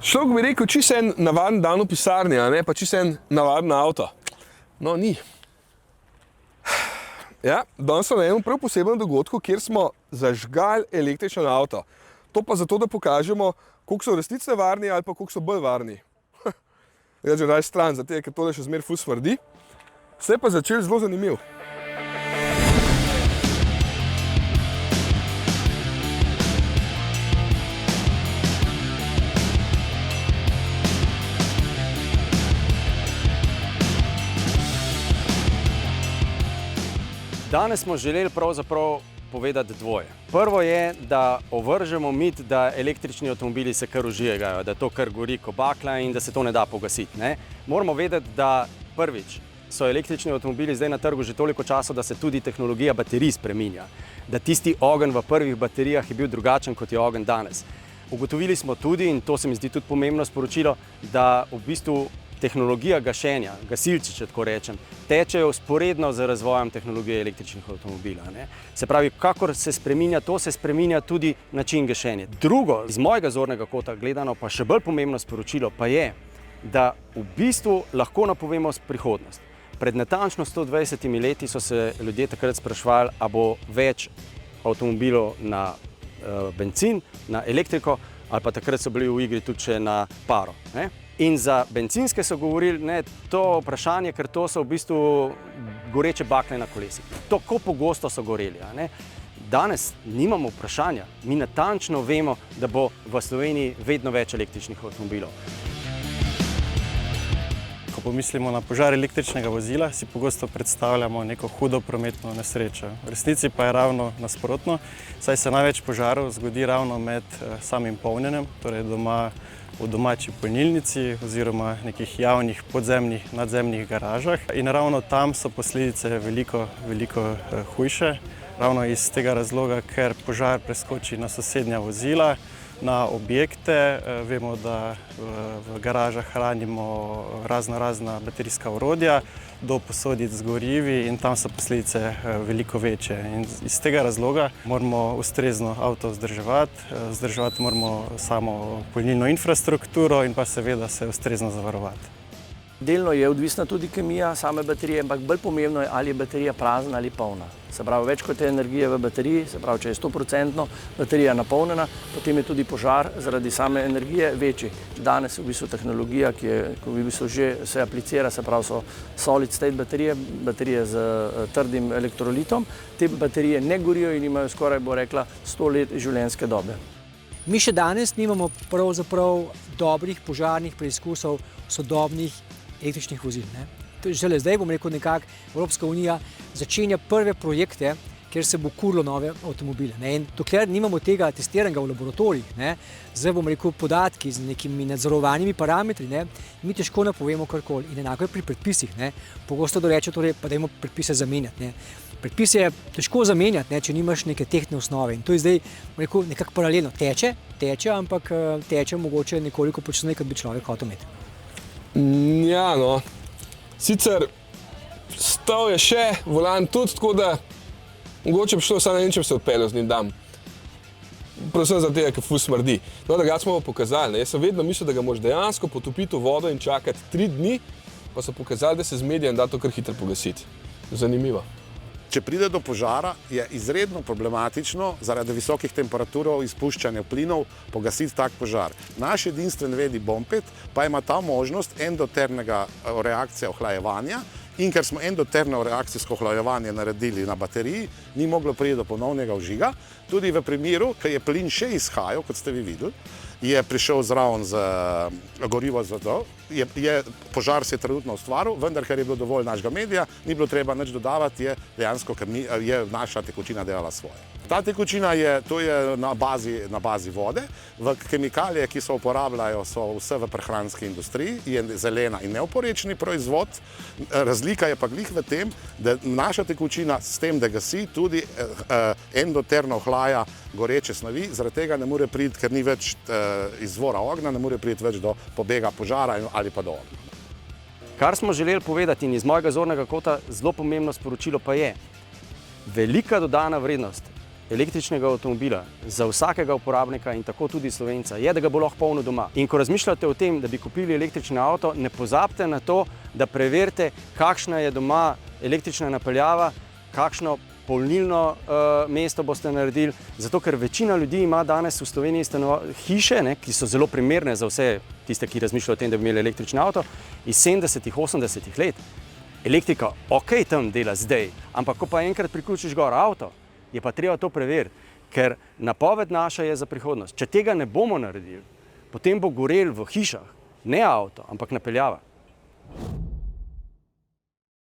Človek bi rekel, čisto en navaden dan v pisarni, a ne pa čisto en navaden avto. No, ni. Ja, danes smo na enem prav posebnem dogodku, kjer smo zažgali električen avto. To pa zato, da pokažemo, koliko so v resnici nevarni ali pa koliko so bolj varni. Jaz že raje stran, zato ker tole še zmeraj ful smrdi. Se je pa začel zelo zanimiv. Danes smo želeli pravzaprav povedati dvoje. Prvo je, da ovržemo mit, da električni avtomobili se kar užigajo, da to kar gori kot bakla in da se to ne da pogasiti. Moramo vedeti, da prvič so električni avtomobili zdaj na trgu že toliko časa, da se tudi tehnologija baterij spreminja. Da tisti ogenj v prvih baterijah je bil drugačen, kot je ogenj danes. Ugotovili smo tudi, in to se mi zdi tudi pomembno sporočilo, da v bistvu tehnologija gašenja, gasilci, če tako rečem, tečejo vzporedno z razvojem tehnologije električnih avtomobilov. Se pravi, kakor se spreminja, to se spreminja tudi način gašenja. Drugo, iz mojega zornega kota gledano, pa še bolj pomembno sporočilo pa je, da v bistvu lahko napovemo prihodnost. Pred natančno 120 leti so se ljudje takrat spraševali, a bo več avtomobilov na bencin, na elektriko, ali pa takrat so bili v igri tudi še na paro. In za bencinske so govorili, to vprašanje, ker to so v bistvu goreče bakle na kolesih. Tako pogosto so goreli. Danes nimamo vprašanja. Mi natančno vemo, da bo v Sloveniji vedno več električnih avtomobilov. Ko pomislimo na požar električnega vozila, si pogosto predstavljamo neko hudo prometno nesrečo. V resnici pa je ravno nasprotno, saj se največ požarov zgodi ravno med samim polnjenjem, torej v domači polnilnici oziroma nekih javnih podzemnih, nadzemnih garažah. In ravno tam so posledice veliko hujše. Ravno iz tega razloga, ker požar preskoči na sosednja vozila, na objekte. Vemo, da v garažah hranimo razna baterijska orodja, do posodic z gorivi in tam so posledice veliko večje. In iz tega razloga moramo ustrezno avto vzdrževati moramo samo polnilno infrastrukturo in pa seveda se ustrezno zavarovati. Delno je odvisna tudi kemija same baterije, ampak bolj pomembno je, ali je baterija prazna ali polna. Se pravi, več kot je energije v bateriji, se pravi, če je 100% baterija napolnjena, potem je tudi požar zaradi same energije večji. Danes v bistvu tehnologija, ki v bistvu že se aplicira, se pravi, so solid state baterije z trdim elektrolitom. Te baterije ne gorijo in imajo skoraj, bo rekla, 100 let življenjske dobe. Mi še danes nimamo pravzaprav dobrih požarnih preizkusov sodobnih električnih vozil. Žele zdaj, bom rekel, nekako Evropska unija začenja prve projekte, kjer se bo kurilo nove avtomobile. In dokler nimamo tega testiranega v laboratorijih, zdaj, bom rekel, podatki z nekimi nadzorovanimi parametri, mi težko napovemo karkoli. In enako je pri predpisih. Pogosto doreče, torej, pa dajmo predpise zamenjati. Predpise je težko zamenjati, če nimaš neke tehtne osnove. In to je zdaj, bom rekel, nekako paralelno. Teče, ampak teče mogoče nekoliko počasneje, kot bi človek hotel imeti. Ja, no. Sicer stal je še, volan tudi, tako da mogoče bi šlo, samo ne vem, če bi se odpeljal z njim dam. Predvsem zato, ker ful smrdi. No, drugače smo pa pokazali. Jaz sem vedno mislil, da ga moraš dejansko potopiti v vodo in čakati 3 dni, pa so pokazali, da se z medijem da to kar hitro pogasiti. Zanimivo. Če pride do požara, je izredno problematično zaradi visokih temperatur izpuščanja plinov pogasiti tak požar. Naš edinstven vedi Bompet pa ima ta možnost endoternega reakcija ohlajevanja in ker smo endoterno reakcijsko ohlajevanje naredili na bateriji, ni moglo priti do ponovnega vžiga. Tudi v primeru, ko je plin še izhajal, kot ste vi videli, je prišel zraven z gorivo za to, požar se je trenutno ustvaril, vendar, ker je bilo dovolj našega medija, ni bilo treba nič dodavati, je dejansko, ker je naša tekočina delala svoje. Ta tekočina je na bazi vode, kemikalije, ki se uporabljajo, so vse v prehranski industriji, je zelena in neoporečni proizvod. Razlika je pa glih v tem, da naša tekočina s tem, da gasi, tudi endoterno ohlaja goreče snovi, zaradi tega ne more priti, ker ni več izvora ognja, ne more priti več do pobega požara ali pa do ognja. Kar smo želeli povedati in iz mojega zornega kota zelo pomembno sporočilo pa je, velika dodana vrednost električnega avtomobila za vsakega uporabnika in tako tudi Slovenca je, da ga bo lahko polnil doma. In ko razmišljate o tem, da bi kupili električni avto, ne pozabite na to, da preverite, kakšna je doma električna napeljava, kakšno polnilno mesto boste naredili, zato ker večina ljudi ima danes v Sloveniji hiše, ki so zelo primerne za vse tiste, ki razmišljajo o tem, da bi imeli električni avto, iz 70-ih, 80-ih let. Elektrika tam dela zdaj, ampak ko pa enkrat priključiš gor avto, je pa treba to preveriti, ker napoved naša je za prihodnost. Če tega ne bomo naredili, potem bo gorel v hišah ne avto, ampak napeljava.